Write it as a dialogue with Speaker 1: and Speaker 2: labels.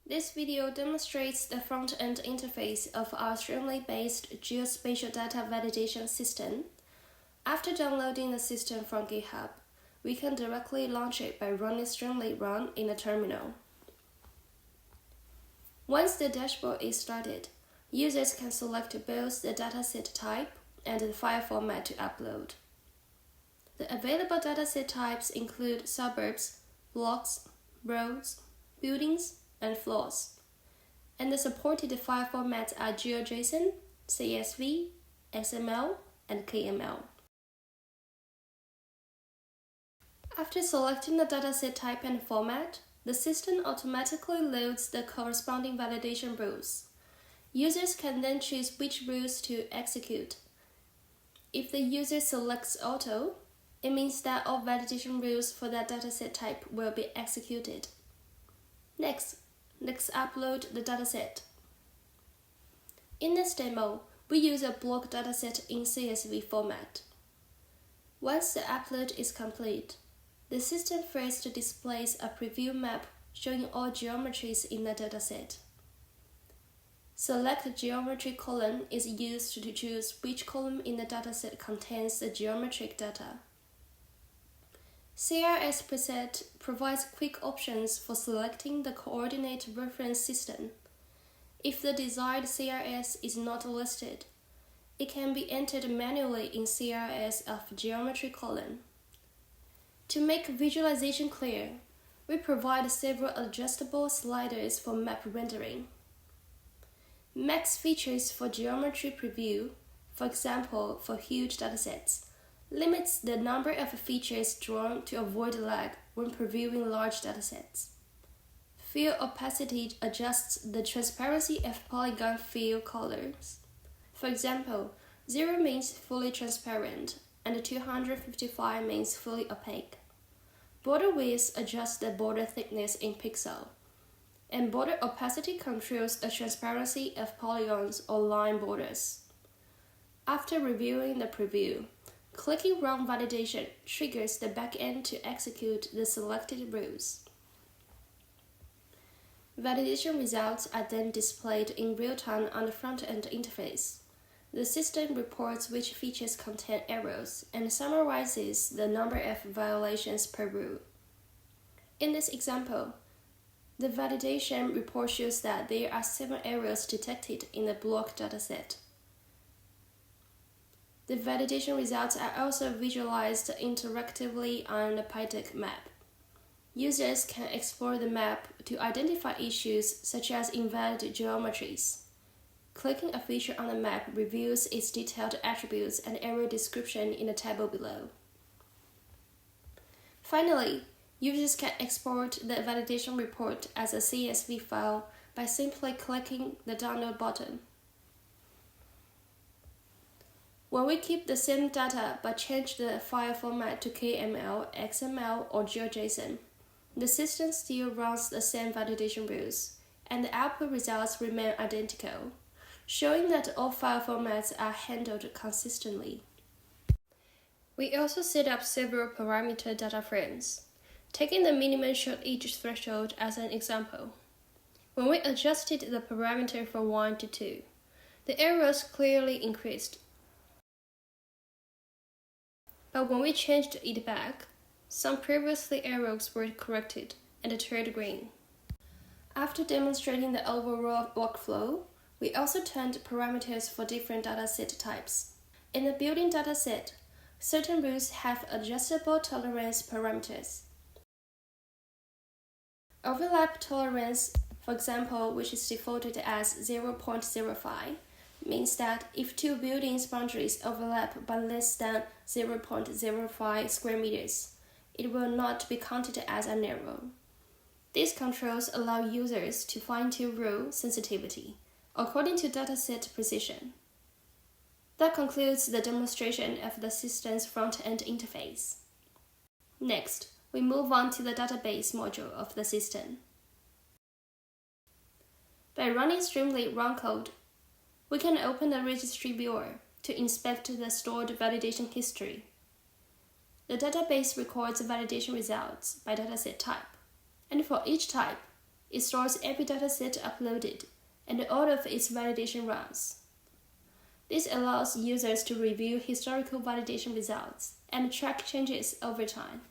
Speaker 1: This video demonstrates the front-end interface of our Streamlit-based geospatial data validation system. After downloading the system from GitHub, we can directly launch it by running Streamlit run in the terminal. Once the dashboard is started, users can select both the dataset type and the file format to upload. The available dataset types include suburbs, blocks, roads, buildings, and floors, and the supported file formats are GeoJSON, CSV, XML, and KML. After selecting the dataset type and format, the system automatically loads the corresponding validation rules. Users can then choose which rules to execute. If the user selects Auto, it means that all validation rules for that dataset type will be executed. Next, let's upload the dataset. In this demo, we use a block dataset in CSV format. Once the upload is complete, the system first displays a preview map showing all geometries in the dataset. Select Geometry column is used to choose which column in the dataset contains the geometric data. CRS preset provides quick options for selecting the coordinate reference system. If the desired CRS is not listed, it can be entered manually in CRS of Geometry column. To make visualization clear, we provide several adjustable sliders for map rendering. Max features for geometry preview, for example for huge datasets, limits the number of features drawn to avoid lag when previewing large datasets. Fill opacity adjusts the transparency of polygon fill colors. For example, 0 means fully transparent and 255 means fully opaque. Border width adjusts the border thickness in pixel, and border opacity controls the transparency of polygons or line borders. After reviewing the preview, clicking Run Validation triggers the backend to execute the selected rules. Validation results are then displayed in real time on the front-end interface. The system reports which features contain errors and summarizes the number of violations per rule. In this example, the validation report shows that there are 7 errors detected in the block dataset. The validation results are also visualized interactively on the PyDeck map. Users can explore the map to identify issues such as invalid geometries. Clicking a feature on the map reveals its detailed attributes and error description in the table below. Finally, users can export the validation report as a CSV file by simply clicking the download button. When we keep the same data but change the file format to KML, XML, or GeoJSON, the system still runs the same validation rules, and the output results remain identical, showing that all file formats are handled consistently. We also set up several parameter data frames, taking the minimum short edge threshold as an example. When we adjusted the parameter from 1 to 2, the errors clearly increased. But when we changed it back, some previously errors were corrected and turned green. After demonstrating the overall workflow, we also turned parameters for different dataset types. In the building dataset, certain rules have adjustable tolerance parameters. Overlap tolerance, for example, which is defaulted as 0.05, means that if 2 buildings' boundaries overlap by less than 0.05 square meters, it will not be counted as an error. These controls allow users to fine-tune rule sensitivity according to dataset precision. That concludes the demonstration of the system's front-end interface. Next, we move on to the database module of the system. By running Streamlit run code, we can open the Registry viewer to inspect the stored validation history. The database records validation results by dataset type, and for each type, It stores every dataset uploaded and all of its validation runs. This allows users to review historical validation results and track changes over time.